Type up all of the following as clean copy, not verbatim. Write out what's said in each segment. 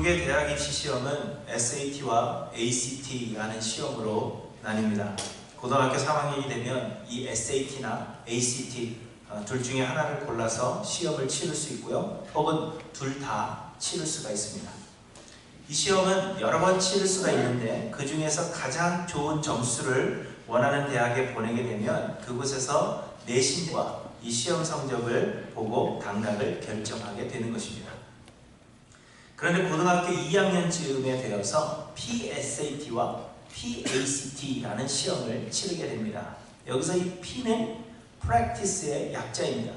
미국의 대학 입시 시험은 SAT와 ACT라는 시험으로 나뉩니다. 고등학교 3학년이 되면 이 SAT나 ACT 둘 중에 하나를 골라서 시험을 치를 수 있고요. 혹은 둘 다 치를 수가 있습니다. 이 시험은 여러 번 치를 수가 있는데 그 중에서 가장 좋은 점수를 원하는 대학에 보내게 되면 그곳에서 내신과 이 시험 성적을 보고 당락을 결정하게 되는 것입니다. 그런데 고등학교 2학년쯤에 되어서 PSAT와 PACT라는 시험을 치르게 됩니다. 여기서 이 P는 practice의 약자입니다.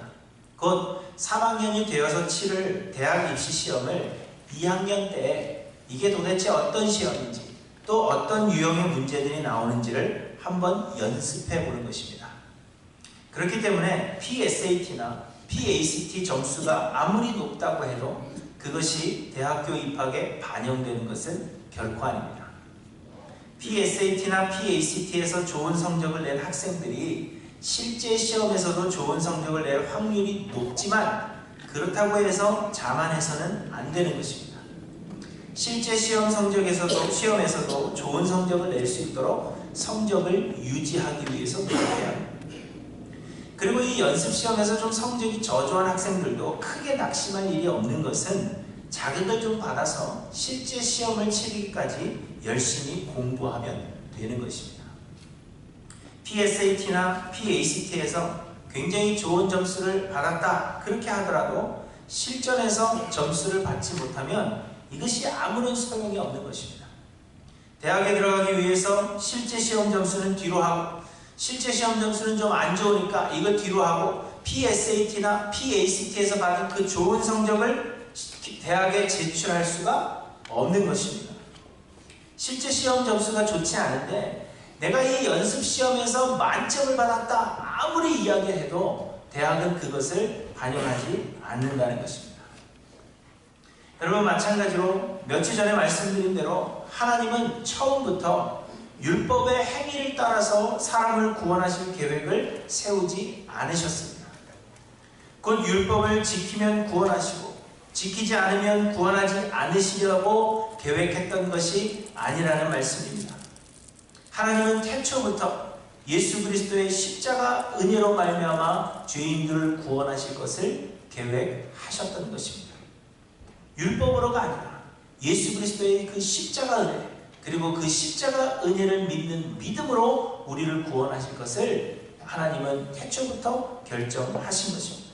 곧 3학년이 되어서 치를 대학 입시 시험을 2학년 때 이게 도대체 어떤 시험인지 또 어떤 유형의 문제들이 나오는지를 한번 연습해 보는 것입니다. 그렇기 때문에 PSAT나 PACT 점수가 아무리 높다고 해도 그것이 대학교 입학에 반영되는 것은 결코 아닙니다. PSAT나 PACT에서 좋은 성적을 낸 학생들이 실제 시험에서도 좋은 성적을 낼 확률이 높지만 그렇다고 해서 자만해서는 안 되는 것입니다. 실제 시험에서도 좋은 성적을 낼 수 있도록 성적을 유지하기 위해서 노력해야 합니다. 그리고 이 연습 시험에서 좀 성적이 저조한 학생들도 크게 낙심할 일이 없는 것은 자극을 좀 받아서 실제 시험을 치르기까지 열심히 공부하면 되는 것입니다. PSAT나 PACT에서 굉장히 좋은 점수를 받았다 그렇게 하더라도 실전에서 점수를 받지 못하면 이것이 아무런 소용이 없는 것입니다. 대학에 들어가기 위해서 실제 시험 점수는 뒤로 하고 실제 시험 점수는 좀 안 좋으니까 이거 뒤로 하고 PSAT나 PACT에서 받은 그 좋은 성적을 대학에 제출할 수가 없는 것입니다. 실제 시험 점수가 좋지 않은데 내가 이 연습 시험에서 만점을 받았다 아무리 이야기해도 대학은 그것을 반영하지 않는다는 것입니다. 여러분 마찬가지로 며칠 전에 말씀드린 대로 하나님은 처음부터 율법의 행위를 따라서 사람을 구원하실 계획을 세우지 않으셨습니다. 곧 율법을 지키면 구원하시고 지키지 않으면 구원하지 않으시려고 계획했던 것이 아니라는 말씀입니다. 하나님은 태초부터 예수 그리스도의 십자가 은혜로 말미암아 죄인들을 구원하실 것을 계획하셨던 것입니다. 율법으로가 아니라 예수 그리스도의 그 십자가 은혜 그리고 그 십자가 은혜를 믿는 믿음으로 우리를 구원하실 것을 하나님은 태초부터 결정하신 것입니다.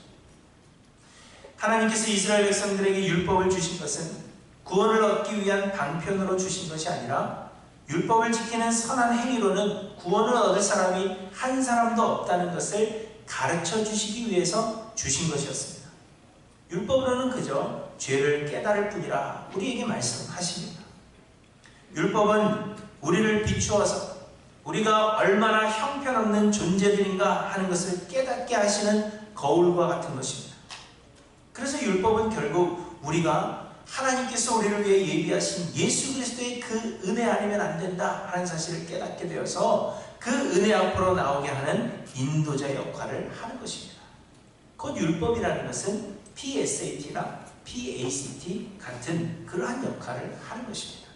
하나님께서 이스라엘 백성들에게 율법을 주신 것은 구원을 얻기 위한 방편으로 주신 것이 아니라 율법을 지키는 선한 행위로는 구원을 얻을 사람이 한 사람도 없다는 것을 가르쳐 주시기 위해서 주신 것이었습니다. 율법으로는 그저 죄를 깨달을 뿐이라 우리에게 말씀하십니다. 율법은 우리를 비추어서 우리가 얼마나 형편없는 존재들인가 하는 것을 깨닫게 하시는 거울과 같은 것입니다. 그래서 율법은 결국 우리가 하나님께서 우리를 위해 예비하신 예수 그리스도의 그 은혜 아니면 안 된다 하는 사실을 깨닫게 되어서 그 은혜 앞으로 나오게 하는 인도자 역할을 하는 것입니다. 곧 율법이라는 것은 PSAT나 PACT 같은 그러한 역할을 하는 것입니다.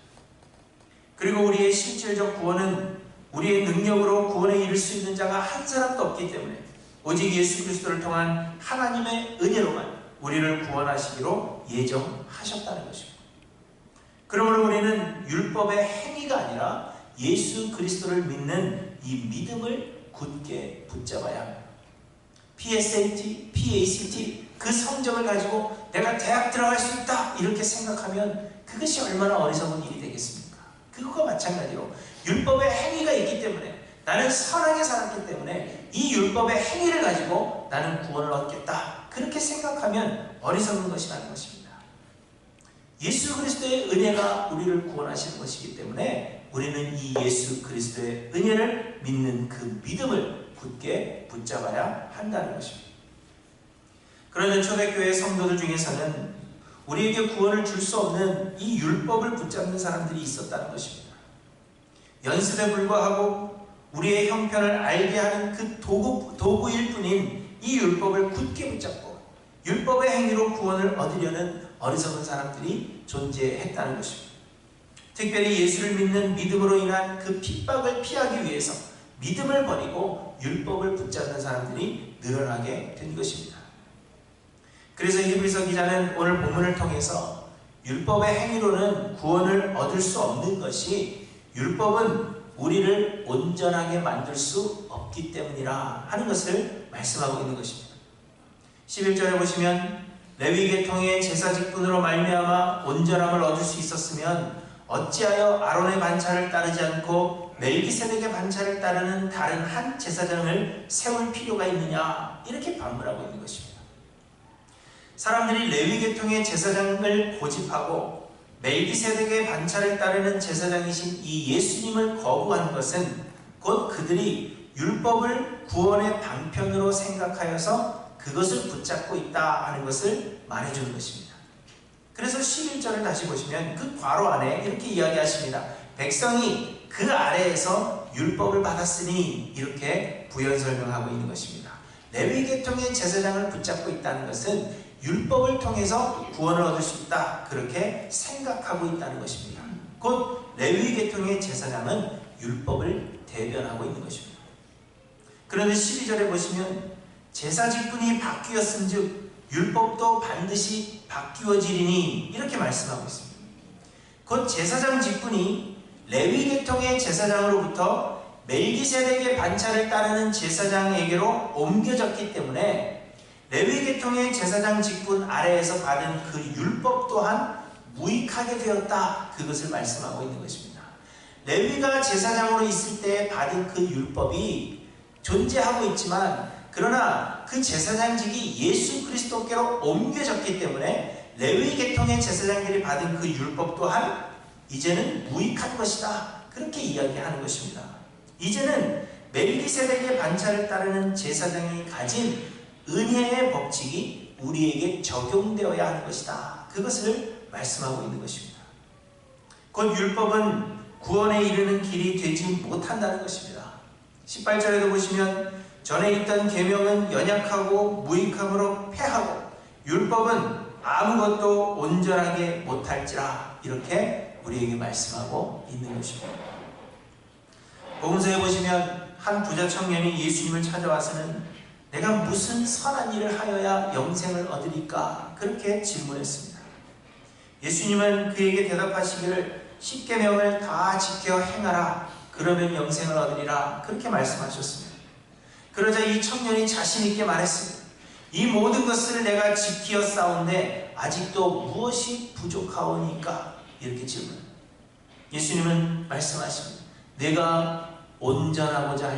그리고 우리의 실질적 구원은 우리의 능력으로 구원에 이를 수 있는 자가 한 사람도 없기 때문에 오직 예수 그리스도를 통한 하나님의 은혜로만 우리를 구원하시기로 예정하셨다는 것입니다. 그러므로 우리는 율법의 행위가 아니라 예수 그리스도를 믿는 이 믿음을 굳게 붙잡아야 합니다. PSAT, PACT 그 성적을 가지고 내가 대학 들어갈 수 있다 이렇게 생각하면 그것이 얼마나 어리석은 일이 되겠습니까? 그것과 마찬가지로 율법의 행위가 있기 때문에 나는 선하게 살았기 때문에 이 율법의 행위를 가지고 나는 구원을 얻겠다 그렇게 생각하면 어리석은 것이라는 것입니다. 예수 그리스도의 은혜가 우리를 구원하시는 것이기 때문에 우리는 이 예수 그리스도의 은혜를 믿는 그 믿음을 굳게 붙잡아야 한다는 것입니다. 그런데 초대교회 성도들 중에서는 우리에게 구원을 줄 수 없는 이 율법을 붙잡는 사람들이 있었다는 것입니다. 연습에 불과하고 우리의 형편을 알게 하는 그 도구일 뿐인 이 율법을 굳게 붙잡고 율법의 행위로 구원을 얻으려는 어리석은 사람들이 존재했다는 것입니다. 특별히 예수를 믿는 믿음으로 인한 그 핍박을 피하기 위해서 믿음을 버리고 율법을 붙잡는 사람들이 늘어나게 된 것입니다. 그래서 히브리서 기자는 오늘 본문을 통해서 율법의 행위로는 구원을 얻을 수 없는 것이 율법은 우리를 온전하게 만들 수 없기 때문이라 하는 것을 말씀하고 있는 것입니다. 11절에 보시면 레위 계통의 제사 직분으로 말미암아 온전함을 얻을 수 있었으면 어찌하여 아론의 반차를 따르지 않고 멜기세덱의 반차를 따르는 다른 한 제사장을 세울 필요가 있느냐, 이렇게 반문하고 있는 것입니다. 사람들이 레위 계통의 제사장을 고집하고 멜기세덱의 반차를 따르는 제사장이신 이 예수님을 거부한 것은 곧 그들이 율법을 구원의 방편으로 생각하여서 그것을 붙잡고 있다 하는 것을 말해주는 것입니다. 그래서 11절을 다시 보시면 그 괄호 안에 이렇게 이야기하십니다. 백성이 그 아래에서 율법을 받았으니, 이렇게 부연 설명하고 있는 것입니다. 레위 계통의 제사장을 붙잡고 있다는 것은 율법을 통해서 구원을 얻을 수 있다, 그렇게 생각하고 있다는 것입니다. 곧 레위 계통의 제사장은 율법을 대변하고 있는 것입니다. 그런데 12절에 보시면 제사 직분이 바뀌었은즉 율법도 반드시 바뀌어지리니, 이렇게 말씀하고 있습니다. 곧 제사장 직분이 레위 계통의 제사장으로부터 멜기세덱의 반차를 따르는 제사장에게로 옮겨졌기 때문에 레위 계통의 제사장 직분 아래에서 받은 그 율법 또한 무익하게 되었다, 그것을 말씀하고 있는 것입니다. 레위가 제사장으로 있을 때 받은 그 율법이 존재하고 있지만, 그러나 그 제사장직이 예수 그리스도께로 옮겨졌기 때문에 레위 계통의 제사장들이 받은 그 율법 또한 이제는 무익한 것이다, 그렇게 이야기하는 것입니다. 이제는 멜기세덱의 반차를 따르는 제사장이 가진 은혜의 법칙이 우리에게 적용되어야 하는 것이다, 그것을 말씀하고 있는 것입니다. 곧 율법은 구원에 이르는 길이 되지 못한다는 것입니다. 18절에도 보시면 전에 있던 계명은 연약하고 무익함으로 패하고 율법은 아무것도 온전하게 못할지라, 이렇게 우리에게 말씀하고 있는 것입니다. 복음서에 보시면 한 부자 청년이 예수님을 찾아와서는 내가 무슨 선한 일을 하여야 영생을 얻으리까, 그렇게 질문했습니다. 예수님은 그에게 대답하시기를 10계명을 다 지켜 행하라, 그러면 영생을 얻으리라, 그렇게 말씀하셨습니다. 그러자 이 청년이 자신 있게 말했습니다. 이 모든 것을 내가 지키어 싸운데 아직도 무엇이 부족하오니까, 이렇게 질문합니다. 예수님은 말씀하십니다. 내가 온전하고자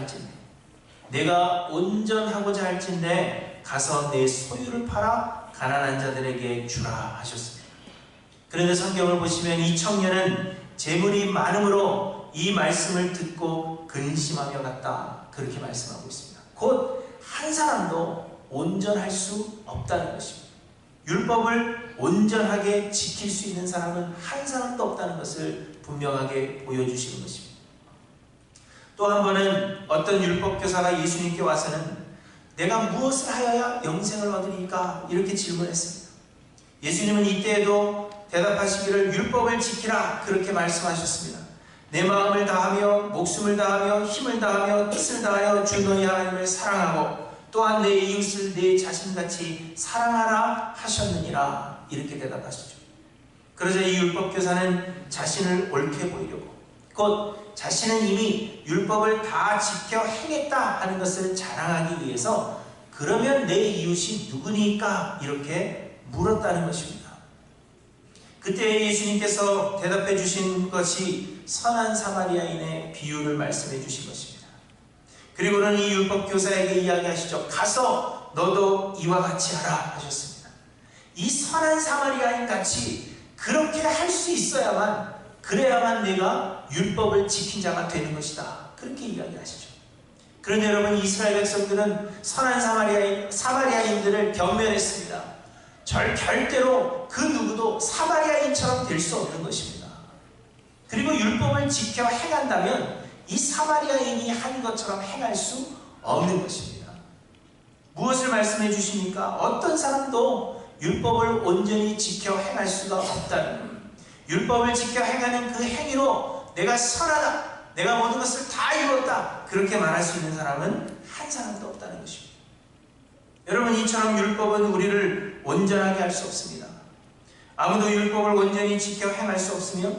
할진대 가서 내 소유를 팔아 가난한 자들에게 주라 하셨습니다. 그런데 성경을 보시면 이 청년은 재물이 많음으로 이 말씀을 듣고 근심하며 갔다, 그렇게 말씀하고 있습니다. 곧 한 사람도 온전할 수 없다는 것입니다. 율법을 온전하게 지킬 수 있는 사람은 한 사람도 없다는 것을 분명하게 보여주시는 것입니다. 또 한 번은 어떤 율법교사가 예수님께 와서는 내가 무엇을 하여야 영생을 얻으리까, 이렇게 질문했습니다. 예수님은 이때에도 대답하시기를 율법을 지키라, 그렇게 말씀하셨습니다. 내 마음을 다하며 목숨을 다하며 힘을 다하며 뜻을 다하여 주 너희 하나님을 사랑하고 또한 내 이웃을 내 자신같이 사랑하라 하셨느니라, 이렇게 대답하시죠. 그러자 이 율법교사는 자신을 옳게 보이려고, 곧 자신은 이미 율법을 다 지켜 행했다 하는 것을 자랑하기 위해서 그러면 내 이웃이 누구니까, 이렇게 물었다는 것입니다. 그때 예수님께서 대답해 주신 것이 선한 사마리아인의 비유를 말씀해 주신 것입니다. 그리고는 이 율법교사에게 이야기하시죠. 가서 너도 이와 같이 하라 하셨습니다. 이 선한 사마리아인 같이 그렇게 할 수 있어야만, 그래야만 내가 율법을 지킨 자가 되는 것이다, 그렇게 이야기하시죠. 그런데 여러분, 이스라엘 백성들은 선한 사마리아인들을 경멸했습니다. 절대로 그 누구도 사마리아인처럼 될 수 없는 것입니다. 그리고 율법을 지켜 행한다면 이 사마리아인이 한 것처럼 행할 수 없는 것입니다. 무엇을 말씀해 주십니까? 어떤 사람도 율법을 온전히 지켜 행할 수가 없다는, 율법을 지켜 행하는 그 행위로 내가 선하다, 내가 모든 것을 다 이루었다, 그렇게 말할 수 있는 사람은 한 사람도 없다는 것입니다. 여러분, 이처럼 율법은 우리를 온전하게 할 수 없습니다. 아무도 율법을 온전히 지켜 행할 수 없으며,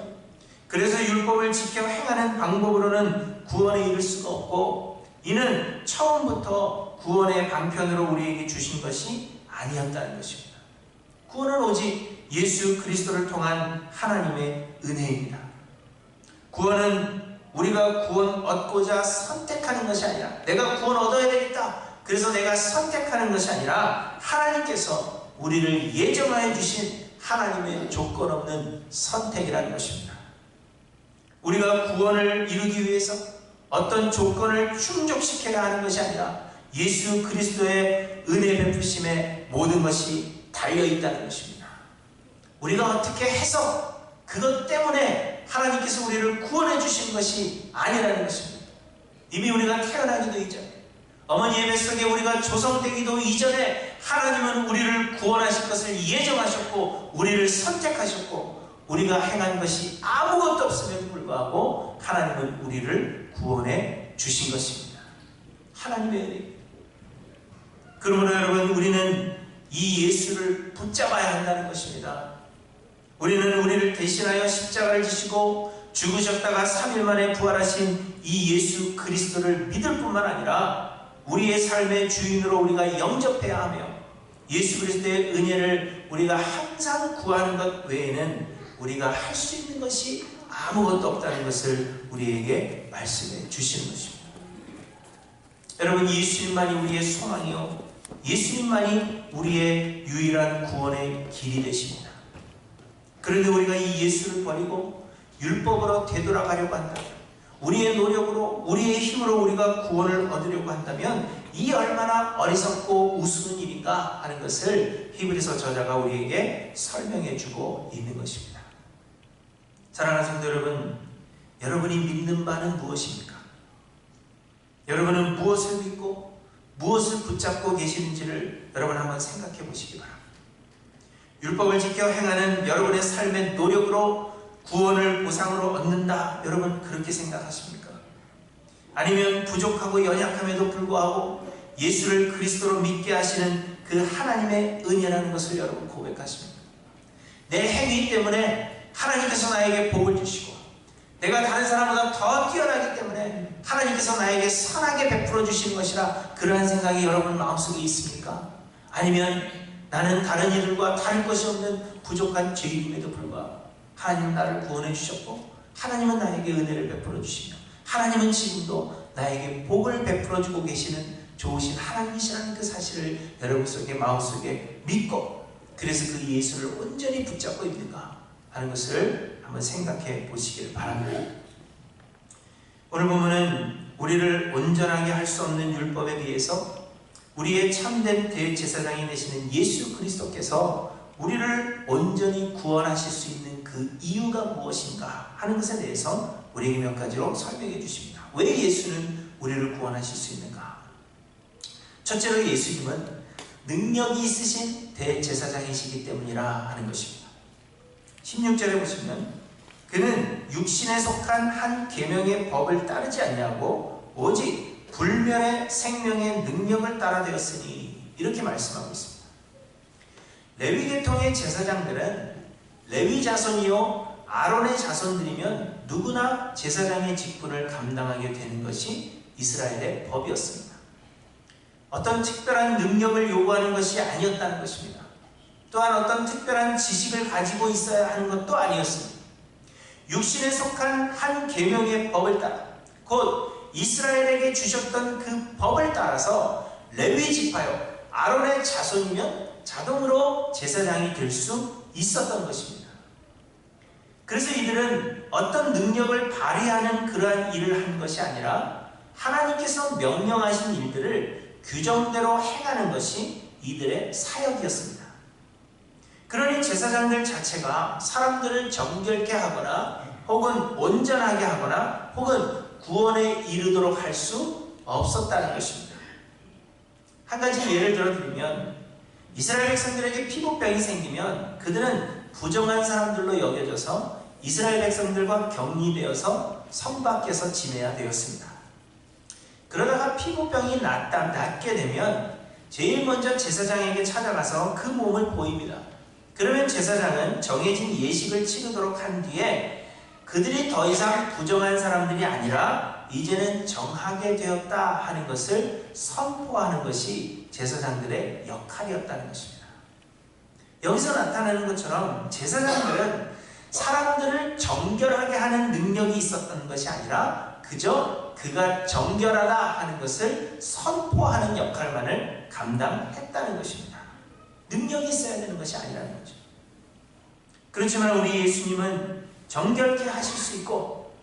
그래서 율법을 지켜 행하는 방법으로는 구원에 이를 수가 없고, 이는 처음부터 구원의 방편으로 우리에게 주신 것이 아니었다는 것입니다. 구원은 오직 예수 그리스도를 통한 하나님의 은혜입니다. 구원은 우리가 구원 얻고자 선택하는 것이 아니라, 내가 구원 얻어야 되겠다, 그래서 내가 선택하는 것이 아니라 하나님께서 우리를 예정하여 주신 하나님의 조건 없는 선택이라는 것입니다. 우리가 구원을 이루기 위해서 어떤 조건을 충족시켜야 하는 것이 아니라 예수 그리스도의 은혜 베푸심에 모든 것이 달려있다는 것입니다. 우리가 어떻게 해서 그것 때문에 하나님께서 우리를 구원해 주신 것이 아니라는 것입니다. 이미 우리가 태어나기도 이전에, 어머니의 뱃속에 우리가 조성되기도 이전에 하나님은 우리를 구원하실 것을 예정하셨고 우리를 선택하셨고, 우리가 행한 것이 아무것도 없음에도 불구하고 하나님은 우리를 구원해 주신 것입니다. 하나님의 은혜. 그러므로 여러분, 우리는 이 예수를 붙잡아야 한다는 것입니다. 우리는 우리를 대신하여 십자가를 지시고 죽으셨다가 3일 만에 부활하신 이 예수 그리스도를 믿을 뿐만 아니라 우리의 삶의 주인으로 우리가 영접해야 하며, 예수 그리스도의 은혜를 우리가 항상 구하는 것 외에는 우리가 할 수 있는 것이 아무것도 없다는 것을 우리에게 말씀해 주시는 것입니다. 여러분, 예수님만이 우리의 소망이요, 예수님만이 우리의 유일한 구원의 길이 되십니다. 그런데 우리가 이 예수를 버리고 율법으로 되돌아가려고 한다면, 우리의 노력으로, 우리의 힘으로 우리가 구원을 얻으려고 한다면 이 얼마나 어리석고 우스운 일인가 하는 것을 히브리서 저자가 우리에게 설명해 주고 있는 것입니다. 사랑하는 성도 여러분, 여러분이 믿는 바는 무엇입니까? 여러분은 무엇을 믿고 무엇을 붙잡고 계시는지를 여러분 한번 생각해 보시기 바랍니다. 율법을 지켜 행하는 여러분의 삶의 노력으로 구원을 보상으로 얻는다, 여러분 그렇게 생각하십니까? 아니면 부족하고 연약함에도 불구하고 예수를 그리스도로 믿게 하시는 그 하나님의 은혜라는 것을 여러분 고백하십니까? 내 행위 때문에 하나님께서 나에게 복을 주시고, 내가 다른 사람보다 더 뛰어나기 때문에 하나님께서 나에게 선하게 베풀어 주시는 것이라, 그러한 생각이 여러분 마음속에 있습니까? 아니면 나는 다른 이들과 다를 것이 없는 부족한 죄인임에도 불구하고 하나님은 나를 구원해 주셨고, 하나님은 나에게 은혜를 베풀어 주시며, 하나님은 지금도 나에게 복을 베풀어 주고 계시는 좋으신 하나님이시라는 그 사실을 여러분 속에, 마음속에 믿고, 그래서 그 예수를 온전히 붙잡고 있는가 하는 것을 한번 생각해 보시길 바랍니다. 오늘 보면은 우리를 온전하게 할 수 없는 율법에 비해서 우리의 참된 대제사장이 되시는 예수 그리스도께서 우리를 온전히 구원하실 수 있는 그 이유가 무엇인가 하는 것에 대해서 우리에게 몇 가지로 설명해 주십니다. 왜 예수는 우리를 구원하실 수 있는가? 첫째로, 예수님은 능력이 있으신 대제사장이시기 때문이라 하는 것입니다. 16절에 보시면, 그는 육신에 속한 한 계명의 법을 따르지 않냐고 오직 불멸의 생명의 능력을 따라 되었으니, 이렇게 말씀하고 있습니다. 레위 계통의 제사장들은 레위 자손이요 아론의 자손들이면 누구나 제사장의 직분을 감당하게 되는 것이 이스라엘의 법이었습니다. 어떤 특별한 능력을 요구하는 것이 아니었다는 것입니다. 또한 어떤 특별한 지식을 가지고 있어야 하는 것도 아니었습니다. 육신에 속한 한 계명의 법을 따라, 곧 이스라엘에게 주셨던 그 법을 따라서 레위 지파요 아론의 자손이면 자동으로 제사장이 될 수 있었던 것입니다. 그래서 이들은 어떤 능력을 발휘하는 그러한 일을 한 것이 아니라 하나님께서 명령하신 일들을 규정대로 행하는 것이 이들의 사역이었습니다. 그러니 제사장들 자체가 사람들을 정결케 하거나 혹은 온전하게 하거나 혹은 구원에 이르도록 할 수 없었다는 것입니다. 한 가지 예를 들어 드리면, 이스라엘 백성들에게 피부병이 생기면 그들은 부정한 사람들로 여겨져서 이스라엘 백성들과 격리되어서 성 밖에서 지내야 되었습니다. 그러다가 피부병이 낫게 되면 제일 먼저 제사장에게 찾아가서 그 몸을 보입니다. 그러면 제사장은 정해진 예식을 치르도록 한 뒤에 그들이 더 이상 부정한 사람들이 아니라 이제는 정하게 되었다 하는 것을 선포하는 것이 제사장들의 역할이었다는 것입니다. 여기서 나타나는 것처럼 제사장들은 사람들을 정결하게 하는 능력이 있었던 것이 아니라 그저 그가 정결하다 하는 것을 선포하는 역할만을 감당했다는 것입니다. 능력이 있어야 되는 것이 아니라는 거죠. 그렇지만 우리 예수님은 정결케 하실 수 있고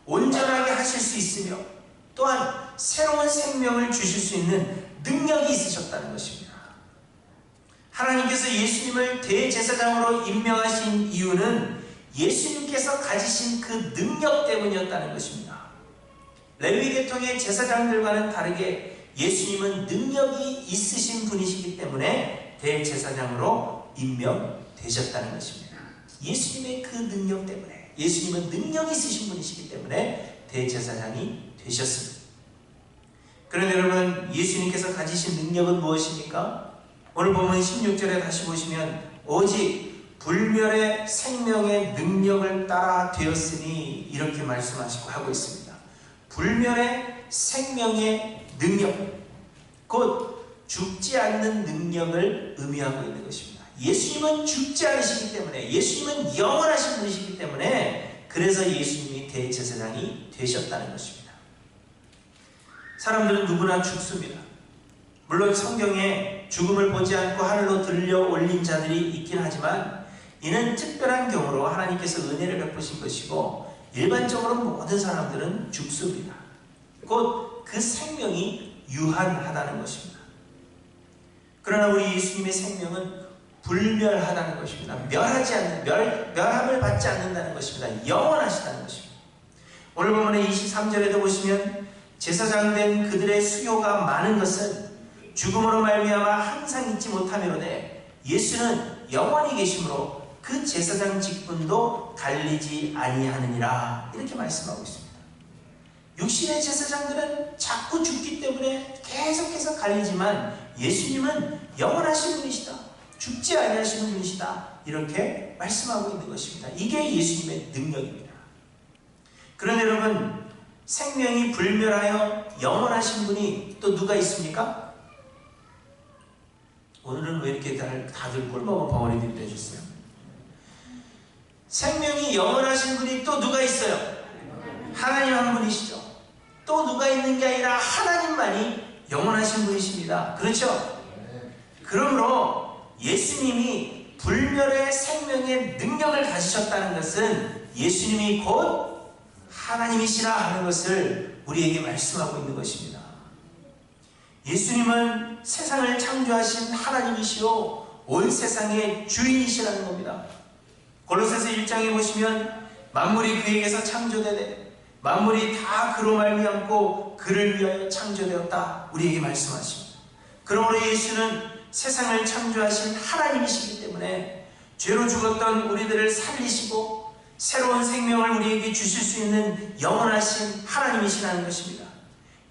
온전하게 하실 수 있으며 또한 새로운 생명을 주실 수 있는 능력이 있으셨다는 것입니다. 하나님께서 예수님을 대제사장으로 임명하신 이유는 예수님께서 가지신 그 능력 때문이었다는 것입니다. 레위 계통의 제사장들과는 다르게 예수님은 능력이 있으신 분이시기 때문에 대제사장으로 임명되셨다는 것입니다. 예수님의 그 능력 때문에, 예수님은 능력이 있으신 분이시기 때문에 대제사장이 되셨습니다. 그런데 여러분, 예수님께서 가지신 능력은 무엇입니까? 오늘 보면 16절에 다시 보시면 오직 불멸의 생명의 능력을 따라 되었으니 이렇게 말씀하시고 하고 있습니다. 불멸의 생명의 능력, 곧 죽지 않는 능력을 의미하고 있는 것입니다. 예수님은 죽지 않으시기 때문에, 예수님은 영원하신 분이시기 때문에 그래서 예수님이 대제사장이 되셨다는 것입니다. 사람들은 누구나 죽습니다. 물론 성경에 죽음을 보지 않고 하늘로 들려 올린 자들이 있긴 하지만 이는 특별한 경우로 하나님께서 은혜를 베푸신 것이고 일반적으로 모든 사람들은 죽습니다. 곧 그 생명이 유한하다는 것입니다. 그러나 우리 예수님의 생명은 불멸하다는 것입니다. 멸하지 않는, 멸함을 받지 않는다는 것입니다. 영원하시다는 것입니다. 오늘 본문의 23절에도 보시면 제사장 된 그들의 수요가 많은 것은 죽음으로 말미암아 항상 잊지 못하미로되 예수는 영원히 계심으로 그 제사장 직분도 갈리지 아니하느니라 이렇게 말씀하고 있습니다. 육신의 제사장들은 자꾸 죽기 때문에 계속해서 갈리지만 예수님은 영원하신 분이시다, 죽지 아니하시는 분이시다 이렇게 말씀하고 있는 것입니다. 이게 예수님의 능력입니다. 그런데 여러분, 생명이 불멸하여 영원하신 분이 또 누가 있습니까? 오늘은 왜 이렇게 다들 꿀먹은 벙어리들이 되셨어요? 생명이 영원하신 분이 또 누가 있어요? 하나님 한 분이시죠. 또 누가 있는 게 아니라 하나님만이 영원하신 분이십니다. 그렇죠? 그러므로 예수님이 불멸의 생명의 능력을 가지셨다는 것은 예수님이 곧 하나님이시라 하는 것을 우리에게 말씀하고 있는 것입니다. 예수님은 세상을 창조하신 하나님이시요 온 세상의 주인이시라는 겁니다. 골로새서 1장에 보시면 만물이 그에게서 창조되되 만물이 다 그로 말미암고 그를 위하여 창조되었다 우리에게 말씀하십니다. 그러므로 예수는 세상을 창조하신 하나님이시기 때문에 죄로 죽었던 우리들을 살리시고 새로운 생명을 우리에게 주실 수 있는 영원하신 하나님이시라는 것입니다.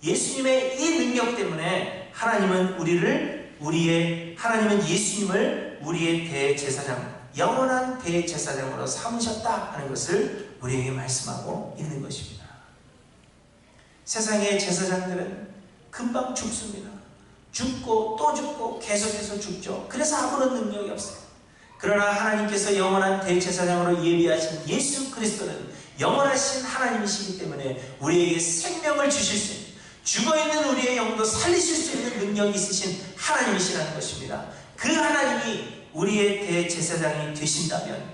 예수님의 이 능력 때문에 하나님은 예수님을 우리의 대제사장, 영원한 대제사장으로 삼으셨다 하는 것을 우리에게 말씀하고 있는 것입니다. 세상의 제사장들은 금방 죽습니다. 죽고 또 죽고 계속해서 죽죠. 그래서 아무런 능력이 없어요. 그러나 하나님께서 영원한 대제사장으로 예비하신 예수 그리스도는 영원하신 하나님이시기 때문에 우리에게 생명을 주실 수 있는, 죽어있는 우리의 영도 살리실 수 있는 능력이 있으신 하나님이시라는 것입니다. 그 하나님이 우리의 대제사장이 되신다면,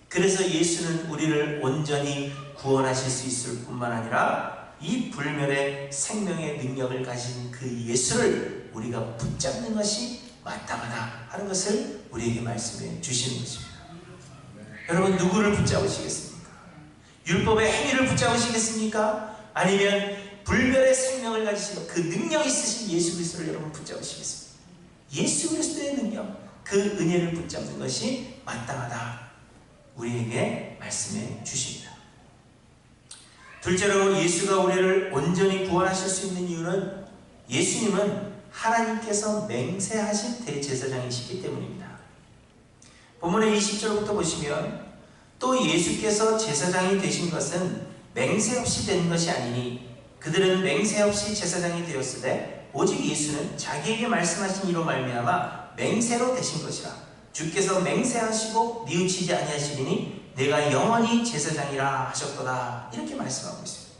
그래서 예수는 우리를 온전히 구원하실 수 있을 뿐만 아니라 이 불멸의 생명의 능력을 가진 그 예수를 우리가 붙잡는 것이 마땅하다 하는 것을 우리에게 말씀해 주시는 것입니다. 여러분, 누구를 붙잡으시겠습니까? 율법의 행위를 붙잡으시겠습니까? 아니면 불멸의 생명을 가지신 그 능력 있으신 예수 그리스도를 여러분 붙잡으시겠습니까? 예수 그리스도의 능력, 그 은혜를 붙잡는 것이 마땅하다. 우리에게 말씀해 주십니다. 둘째로 예수가 우리를 온전히 구원하실 수 있는 이유는 예수님은 하나님께서 맹세하신 대제사장이시기 때문입니다. 본문의 20절부터 보시면 또 예수께서 제사장이 되신 것은 맹세 없이 된 것이 아니니 그들은 맹세 없이 제사장이 되었으되 오직 예수는 자기에게 말씀하신 이로 말미암아 맹세로 되신 것이라. 주께서 맹세하시고 뉘우치지 아니하시리니 내가 영원히 제사장이라 하셨도다. 이렇게 말씀하고 있습니다.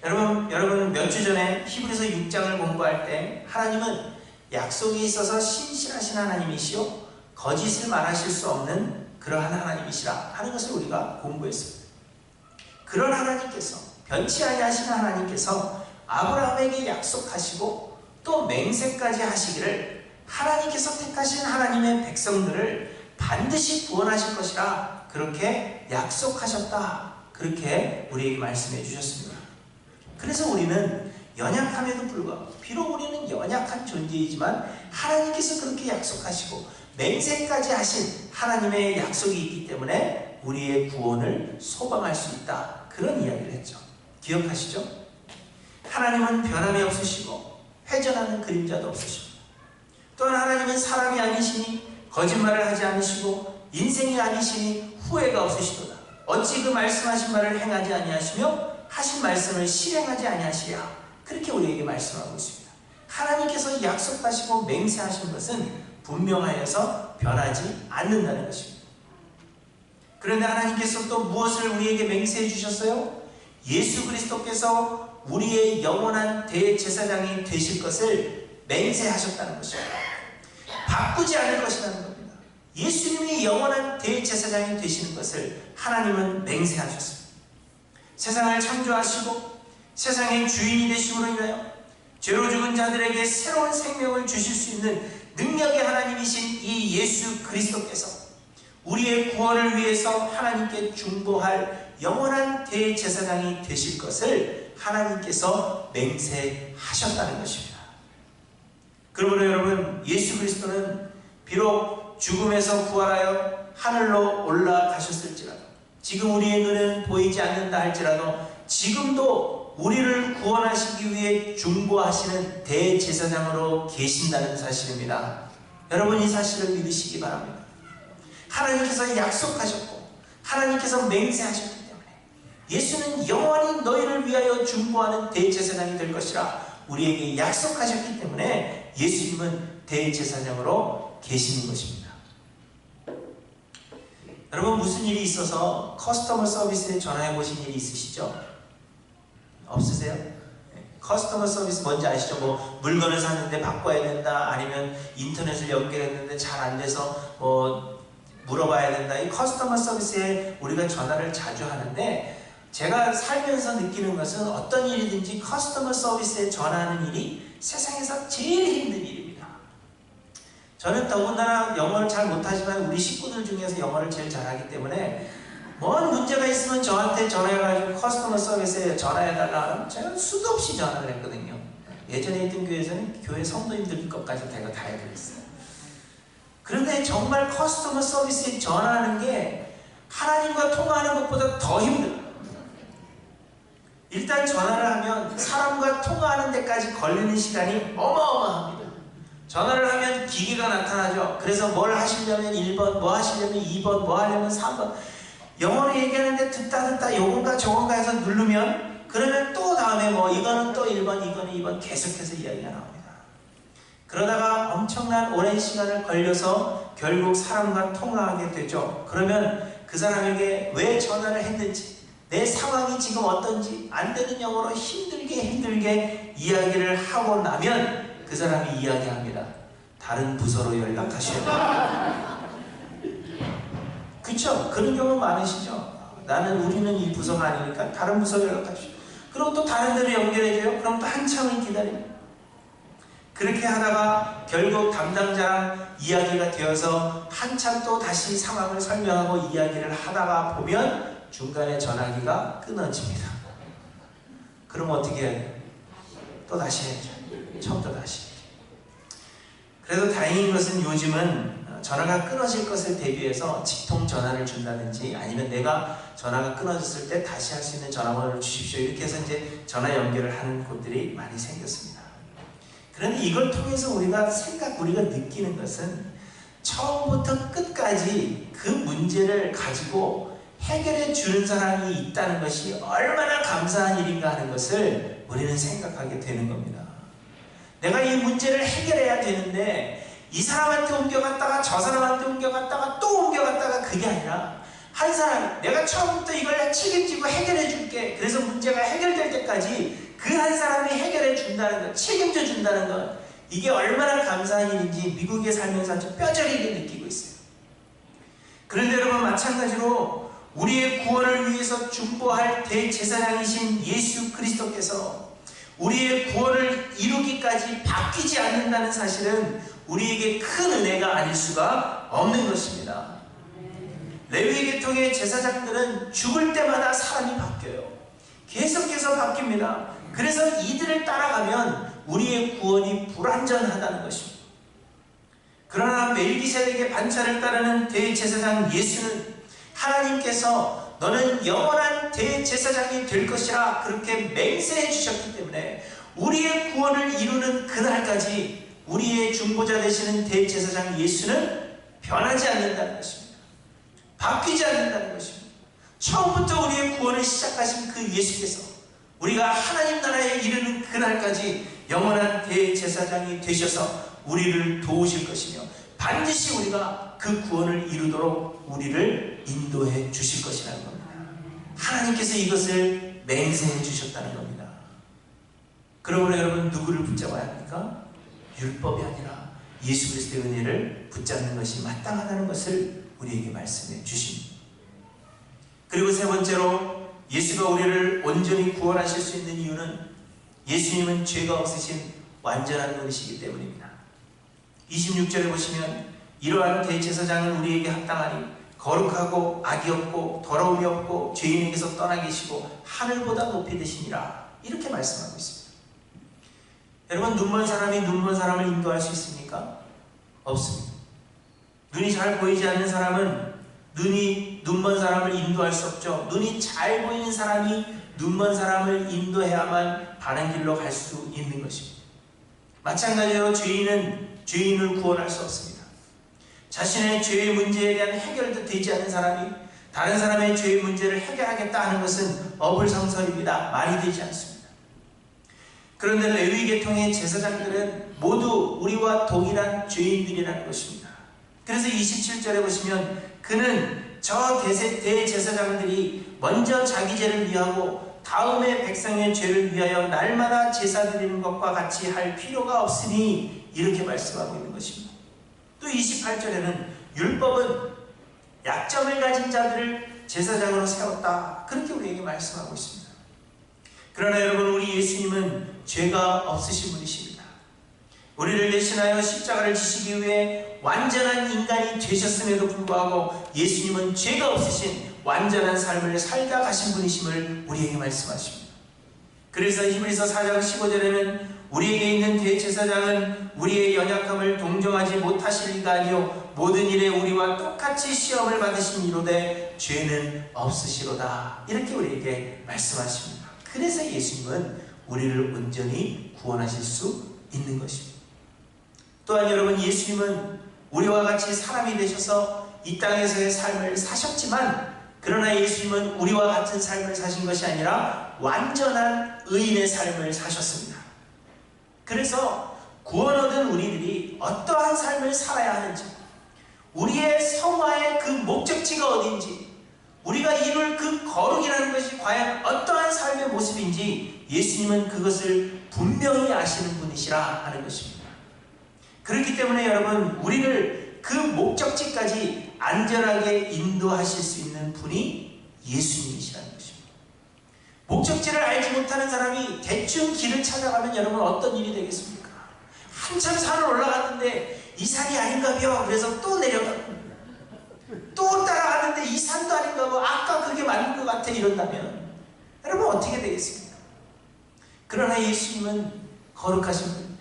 여러분 몇 주 전에 히브리서 6장을 공부할 때 하나님은 약속이 있어서 신실하신 하나님이시요 거짓을 말하실 수 없는 그러한 하나님이시라 하는 것을 우리가 공부했습니다. 그런 하나님께서, 변치 아니하시는 하나님께서 아브라함에게 약속하시고 또 맹세까지 하시기를 하나님께서 택하신 하나님의 백성들을 반드시 구원하실 것이라 그렇게 약속하셨다. 그렇게 우리에게 말씀해 주셨습니다. 그래서 우리는 연약함에도 불구하고, 비록 우리는 연약한 존재이지만 하나님께서 그렇게 약속하시고 맹세까지 하신 하나님의 약속이 있기 때문에 우리의 구원을 소망할 수 있다. 그런 이야기를 했죠. 기억하시죠? 하나님은 변함이 없으시고 회전하는 그림자도 없으십니다. 또한 하나님은 사람이 아니시니 거짓말을 하지 않으시고 인생이 아니시니 후회가 없으시도다. 어찌 그 말씀하신 말을 행하지 아니하시며 하신 말씀을 실행하지 아니하시랴. 그렇게 우리에게 말씀하고 있습니다. 하나님께서 약속하시고 맹세하신 것은 분명하여서 변하지 않는다는 것입니다. 그런데 하나님께서 또 무엇을 우리에게 맹세해 주셨어요? 예수 그리스도께서 우리의 영원한 대제사장이 되실 것을 맹세하셨다는 것입니다. 바꾸지 않을 것이라는 겁니다. 예수님이 영원한 대제사장이 되시는 것을 하나님은 맹세하셨습니다. 세상을 창조하시고 세상의 주인이 되심으로 인하여 죄로 죽은 자들에게 새로운 생명을 주실 수 있는 능력의 하나님이신 이 예수 그리스도께서 우리의 구원을 위해서 하나님께 중보할 영원한 대제사장이 되실 것을 하나님께서 맹세하셨다는 것입니다. 그러므로 여러분, 예수 그리스도는 비록 죽음에서 부활하여 하늘로 올라가셨을지라도, 지금 우리의 눈은 보이지 않는다 할지라도 지금도 우리를 구원하시기 위해 중보하시는 대제사장으로 계신다는 사실입니다. 여러분, 이 사실을 믿으시기 바랍니다. 하나님께서 약속하셨고 하나님께서 맹세하셨기 때문에 예수는 영원히 너희를 위하여 중보하는 대제사장이 될 것이라 우리에게 약속하셨기 때문에 예수님은 대제사장으로 계시는 것입니다. 여러분, 무슨 일이 있어서 커스터머 서비스에 전화해 보신 일이 있으시죠? 없으세요? 커스터머 서비스 뭔지 아시죠? 뭐 물건을 샀는데 바꿔야 된다, 아니면 인터넷을 연결했는데 잘 안 돼서 뭐 물어봐야 된다. 이 커스터머 서비스에 우리가 전화를 자주 하는데, 제가 살면서 느끼는 것은 어떤 일이든지 커스터머 서비스에 전화하는 일이 세상에서 제일 힘든 일입니다. 저는 더군다나 영어를 잘 못하지만 우리 식구들 중에서 영어를 제일 잘하기 때문에 뭔 문제가 있으면 저한테 전화해가지고 커스터머 서비스에 전화해달라 하면 제가 수도 없이 전화를 했거든요. 예전에 있던 교회에서는 교회 성도님들 것까지 제가 다 해드렸어요. 그런데 정말 커스터머 서비스에 전화하는 게 하나님과 통화하는 것보다 더 힘들어요. 일단 전화를 하면 사람과 통화하는 데까지 걸리는 시간이 어마어마합니다. 전화를 하면 기계가 나타나죠. 그래서 뭘 하시려면 1번, 뭐 하시려면 2번, 뭐 하려면 3번. 영어로 얘기하는데 듣다 요건가 저건가 해서 누르면, 그러면 또 다음에 뭐 이거는 또 1번, 이거는 2번 계속해서 이야기가 나옵니다. 그러다가 엄청난 오랜 시간을 걸려서 결국 사람과 통화하게 되죠. 그러면 그 사람에게 왜 전화를 했는지, 내 상황이 지금 어떤지 안 되는 영어로 힘들게 이야기를 하고 나면 그 사람이 이야기합니다. 다른 부서로 연락하셔야 됩니다. 그쵸? 그런 경우 많으시죠? 우리는 이 부서가 아니니까 다른 부서로 연락하시죠. 그럼 또 다른 데로 연결해줘요. 그럼 또 한참을 기다립니다. 그렇게 하다가 결국 담당자랑 이야기가 되어서 한참 또 다시 상황을 설명하고 이야기를 하다가 보면 중간에 전화기가 끊어집니다. 그럼 어떻게 해야 돼요? 또 다시 해야죠. 처음부터 다시. 그래도 다행인 것은 요즘은 전화가 끊어질 것을 대비해서 직통 전화를 준다든지 아니면 내가 전화가 끊어졌을 때 다시 할 수 있는 전화번호를 주십시오. 이렇게 해서 이제 전화 연결을 하는 곳들이 많이 생겼습니다. 그런데 이걸 통해서 우리가 느끼는 것은 처음부터 끝까지 그 문제를 가지고 해결해 주는 사람이 있다는 것이 얼마나 감사한 일인가 하는 것을 우리는 생각하게 되는 겁니다. 내가 이 문제를 해결해야 되는데 이 사람한테 옮겨갔다가 저 사람한테 옮겨갔다가 또 옮겨갔다가 그게 아니라 한 사람, 내가 처음부터 이걸 책임지고 해결해 줄게. 그래서 문제가 해결될 때까지 그 한 사람이 해결해 준다는 것, 책임져 준다는 것, 이게 얼마나 감사한 일인지 미국에 살면서 아주 뼈저리게 느끼고 있어요. 그런데 여러분, 마찬가지로 우리의 구원을 위해서 중보할 대제사장이신 예수 그리스도께서 우리의 구원을 이루기까지 바뀌지 않는다는 사실은 우리에게 큰 은혜가 아닐 수가 없는 것입니다. 레위 계통의 제사장들은 죽을 때마다 사람이 바뀌어요. 계속해서 바뀝니다. 그래서 이들을 따라가면 우리의 구원이 불완전하다는 것입니다. 그러나 멜기세덱의 반차를 따르는 대제사장 예수는 하나님께서 너는 영원한 대제사장이 될 것이라 그렇게 맹세해 주셨기 때문에 우리의 구원을 이루는 그날까지 우리의 중보자 되시는 대제사장 예수는 변하지 않는다는 것입니다. 바뀌지 않는다는 것입니다. 처음부터 우리의 구원을 시작하신 그 예수께서 우리가 하나님 나라에 이르는 그날까지 영원한 대제사장이 되셔서 우리를 도우실 것이며 반드시 우리가 그 구원을 이루도록 우리를 인도해 주실 것이라는 겁니다. 하나님께서 이것을 맹세해 주셨다는 겁니다. 그러므로 여러분, 누구를 붙잡아야 합니까? 율법이 아니라 예수 그리스도의 은혜를 붙잡는 것이 마땅하다는 것을 우리에게 말씀해 주십니다. 그리고 세 번째로, 예수가 우리를 온전히 구원하실 수 있는 이유는 예수님은 죄가 없으신 완전한 분이시기 때문입니다. 26절에 보시면 이러한 대제사장은 우리에게 합당하니 거룩하고 악이 없고 더러움이 없고 죄인에게서 떠나 계시고 하늘보다 높이 되시니라, 이렇게 말씀하고 있습니다. 여러분, 눈먼 사람이 눈먼 사람을 인도할 수 있습니까? 없습니다. 눈이 잘 보이지 않는 사람은 눈먼 사람을 인도할 수 없죠. 눈이 잘 보이는 사람이 눈먼 사람을 인도해야만 바른 길로 갈 수 있는 것입니다. 마찬가지로 죄인은 죄인을 구원할 수 없습니다. 자신의 죄의 문제에 대한 해결도 되지 않는 사람이 다른 사람의 죄의 문제를 해결하겠다 하는 것은 어불성설입니다. 말이 되지 않습니다. 그런데 레위 계통의 제사장들은 모두 우리와 동일한 죄인들이라는 것입니다. 그래서 27절에 보시면 그는 저 대제사장들이 먼저 자기 죄를 위하고 다음에 백성의 죄를 위하여 날마다 제사 드리는 것과 같이 할 필요가 없으니, 이렇게 말씀하고 있는 것입니다. 또 28절에는 율법은 약점을 가진 자들을 제사장으로 세웠다, 그렇게 우리에게 말씀하고 있습니다. 그러나 여러분, 우리 예수님은 죄가 없으신 분이십니다. 우리를 대신하여 십자가를 지시기 위해 완전한 인간이 되셨음에도 불구하고 예수님은 죄가 없으신 완전한 삶을 살다 가신 분이심을 우리에게 말씀하십니다. 그래서 히브리서 4장 15절에는 우리에게 있는 대제사장은 우리의 연약함을 동정하지 못하실 리가 아니요 모든 일에 우리와 똑같이 시험을 받으신 이로되 죄는 없으시로다, 이렇게 우리에게 말씀하십니다. 그래서 예수님은 우리를 온전히 구원하실 수 있는 것입니다. 또한 여러분, 예수님은 우리와 같이 사람이 되셔서 이 땅에서의 삶을 사셨지만, 그러나 예수님은 우리와 같은 삶을 사신 것이 아니라 완전한 의인의 삶을 사셨습니다. 그래서 구원 얻은 우리들이 어떠한 삶을 살아야 하는지, 우리의 성화의 그 목적지가 어딘지, 우리가 이룰 그 거룩이라는 것이 과연 어떠한 삶의 모습인지 예수님은 그것을 분명히 아시는 분이시라 하는 것입니다. 그렇기 때문에 여러분, 우리를 그 목적지까지 안전하게 인도하실 수 있는 분이 예수님이시라는 것입니다. 목적지를 알지 못하는 사람이 대충 길을 찾아가면 여러분 어떤 일이 되겠습니까? 한참 산을 올라갔는데 이 산이 아닌가벼, 그래서 또 내려가고 또 따라갔는데 이 산도 아닌가벼, 아까 그게 맞는 것 같아, 이런다면 여러분 어떻게 되겠습니까? 그러나 예수님은 거룩하신 분,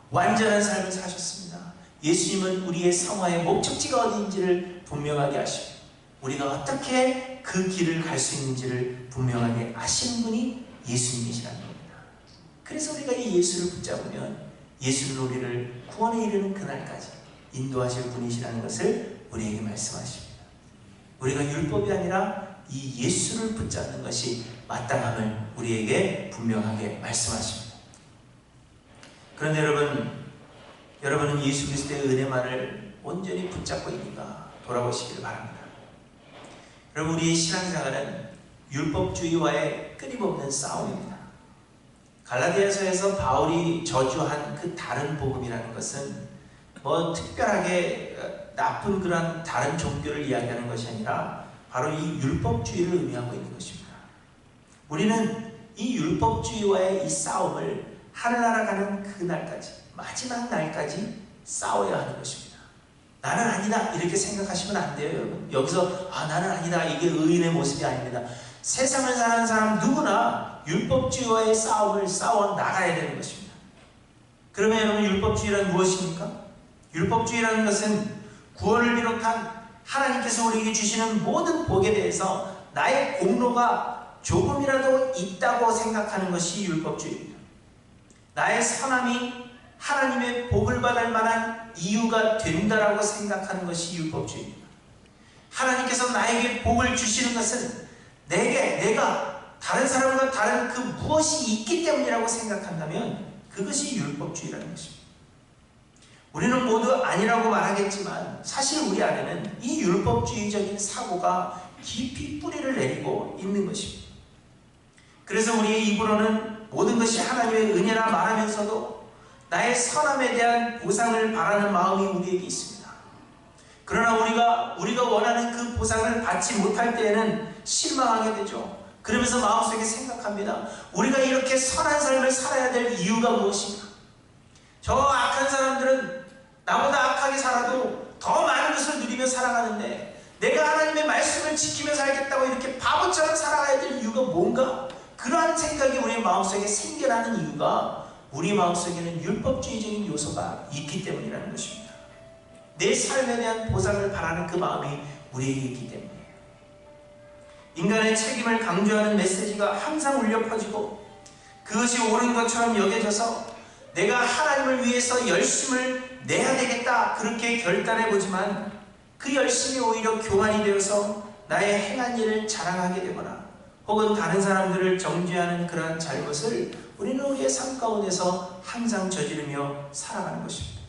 완전한 삶을 사셨습니다. 예수님은 우리의 성화의 목적지가 어디인지를 분명하게 하시고 우리가 어떻게 그 길을 갈 수 있는지를 분명하게 아시는 분이 예수님이시라는 겁니다. 그래서 우리가 이 예수를 붙잡으면 예수는 우리를 구원에 이르는 그날까지 인도하실 분이시라는 것을 우리에게 말씀하십니다. 우리가 율법이 아니라 이 예수를 붙잡는 것이 마땅함을 우리에게 분명하게 말씀하십니다. 그런데 여러분은 예수 그리스도의 은혜만을 온전히 붙잡고 있는가 돌아보시기를 바랍니다. 여러분, 우리의 신앙생활은 율법주의와의 끊임없는 싸움입니다. 갈라디아서에서 바울이 저주한 그 다른 복음이라는 것은 뭐 특별하게 나쁜 그런 다른 종교를 이야기하는 것이 아니라 바로 이 율법주의를 의미하고 있는 것입니다. 우리는 이 율법주의와의 이 싸움을 하늘나라 가는 그날까지, 마지막 날까지 싸워야 하는 것입니다. 나는 아니다 이렇게 생각하시면 안 돼요, 여러분. 여기서 나는 아니다, 이게 의인의 모습이 아닙니다. 세상을 사는 사람 누구나 율법주의와의 싸움을 싸워 나가야 되는 것입니다. 그러면 여러분, 율법주의란 무엇입니까? 율법주의라는 것은 구원을 비롯한 하나님께서 우리에게 주시는 모든 복에 대해서 나의 공로가 조금이라도 있다고 생각하는 것이 율법주의입니다. 나의 선함이 하나님의 복을 받을 만한 이유가 된다라고 생각하는 것이 율법주의입니다. 하나님께서 나에게 복을 주시는 것은 내가 다른 사람과 다른 그 무엇이 있기 때문이라고 생각한다면 그것이 율법주의라는 것입니다. 우리는 모두 아니라고 말하겠지만 사실 우리 안에는 이 율법주의적인 사고가 깊이 뿌리를 내리고 있는 것입니다. 그래서 우리의 입으로는 모든 것이 하나님의 은혜라 말하면서도 나의 선함에 대한 보상을 바라는 마음이 우리에게 있습니다. 그러나 우리가 원하는 그 보상을 받지 못할 때에는 실망하게 되죠. 그러면서 마음속에 생각합니다. 우리가 이렇게 선한 삶을 살아야 될 이유가 무엇인가? 저 악한 사람들은 나보다 악하게 살아도 더 많은 것을 누리며 살아가는데 내가 하나님의 말씀을 지키며 살겠다고 이렇게 바보처럼 살아가야 될 이유가 뭔가? 그러한 생각이 우리 마음속에 생겨나는 이유가 우리 마음속에는 율법주의적인 요소가 있기 때문이라는 것입니다. 내 삶에 대한 보상을 바라는 그 마음이 우리에게 있기 때문이에요. 인간의 책임을 강조하는 메시지가 항상 울려 퍼지고 그것이 옳은 것처럼 여겨져서 내가 하나님을 위해서 열심을 내야 되겠다 그렇게 결단해보지만 그 열심이 오히려 교만이 되어서 나의 행한 일을 자랑하게 되거나 혹은 다른 사람들을 정죄하는 그러한 잘못을 우리는 우리의 삶 가운데서 항상 저지르며 살아가는 것입니다.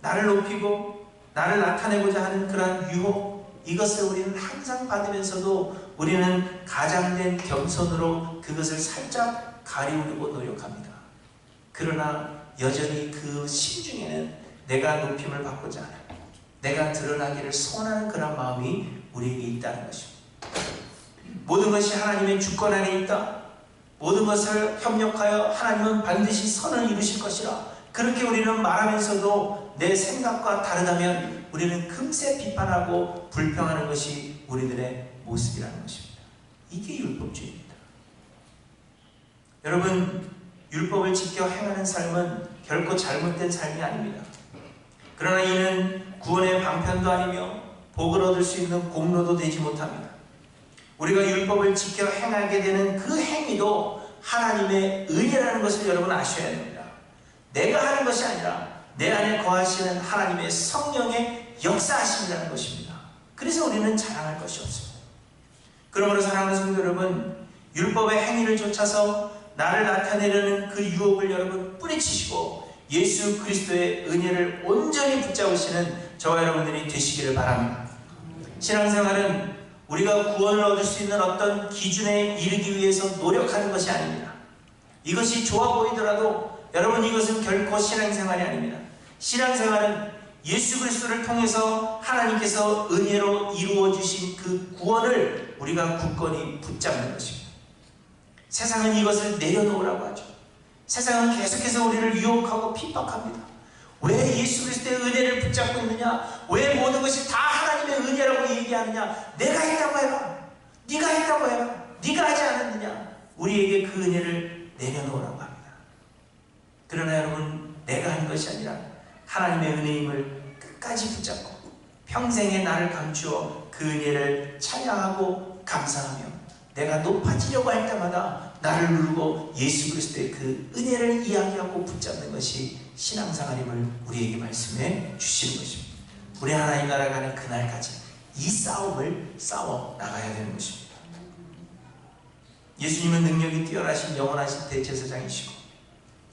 나를 높이고 나를 나타내고자 하는 그러한 유혹, 이것을 우리는 항상 받으면서도 우리는 가장된 겸손으로 그것을 살짝 가리우려고 노력합니다. 그러나 여전히 그 심중에는 내가 높임을 받고자 하는, 내가 드러나기를 소원하는 그런 마음이 우리에게 있다는 것입니다. 모든 것이 하나님의 주권 안에 있다. 모든 것을 협력하여 하나님은 반드시 선을 이루실 것이라. 그렇게 우리는 말하면서도 내 생각과 다르다면 우리는 금세 비판하고 불평하는 것이 우리들의 모습이라는 것입니다. 이게 율법주의입니다. 여러분, 율법을 지켜 행하는 삶은 결코 잘못된 삶이 아닙니다. 그러나 이는 구원의 방편도 아니며 복을 얻을 수 있는 공로도 되지 못합니다. 우리가 율법을 지켜 행하게 되는 그 행위도 하나님의 은혜라는 것을 여러분 아셔야 됩니다. 내가 하는 것이 아니라 내 안에 거하시는 하나님의 성령의 역사하심이라는 것입니다. 그래서 우리는 자랑할 것이 없습니다. 그러므로 사랑하는 성도 여러분, 율법의 행위를 좇아서 나를 나타내려는 그 유혹을 여러분 뿌리치시고 예수 그리스도의 은혜를 온전히 붙잡으시는 저와 여러분들이 되시기를 바랍니다. 신앙생활은 우리가 구원을 얻을 수 있는 어떤 기준에 이르기 위해서 노력하는 것이 아닙니다. 이것이 좋아 보이더라도 여러분, 이것은 결코 신앙생활이 아닙니다. 신앙생활은 예수 그리스도를 통해서 하나님께서 은혜로 이루어 주신 그 구원을 우리가 굳건히 붙잡는 것입니다. 세상은 이것을 내려놓으라고 하죠. 세상은 계속해서 우리를 유혹하고 핍박합니다. 왜 예수 그리스도의 은혜를 붙잡고 있느냐? 왜 모든 것이 다 하나님의 은혜라고 얘기하느냐? 내가 했다고 해라. 네가 했다고 해라. 네가 하지 않았느냐? 우리에게 그 은혜를 내려놓으라고 합니다. 그러나 여러분, 내가 한 것이 아니라 하나님의 은혜임을 끝까지 붙잡고 평생에 나를 감추어 그 은혜를 찬양하고 감사하며 내가 높아지려고 할 때마다 나를 누르고 예수 그리스도의 그 은혜를 이야기하고 붙잡는 것이 신앙생활임을 우리에게 말씀해 주시는 것입니다. 우리 하나님 나라 가는 그날까지 이 싸움을 싸워 나가야 되는 것입니다. 예수님은 능력이 뛰어나신 영원하신 대제사장이시고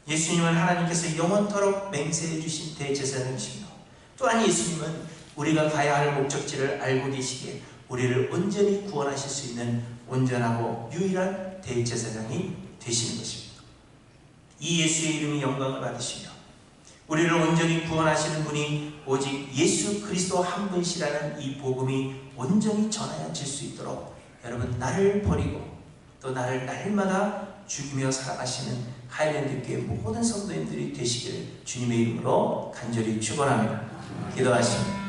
예수님은 하나님께서 영원토록 맹세해 주신 대제사장이십니다. 또한 예수님은 우리가 가야 할 목적지를 알고 계시기에 우리를 온전히 구원하실 수 있는 온전하고 유일한 대제사장이 되시는 것입니다. 이 예수의 이름이 영광을 받으시며 우리를 온전히 구원하시는 분이 오직 예수 그리스도 한 분이시라는 이 복음이 온전히 전해질 수 있도록 여러분 나를 버리고 또 나를 날마다 죽이며 살아가시는 하이랜드 교회 모든 성도님들이 되시기를 주님의 이름으로 간절히 축원합니다. 기도하십니다.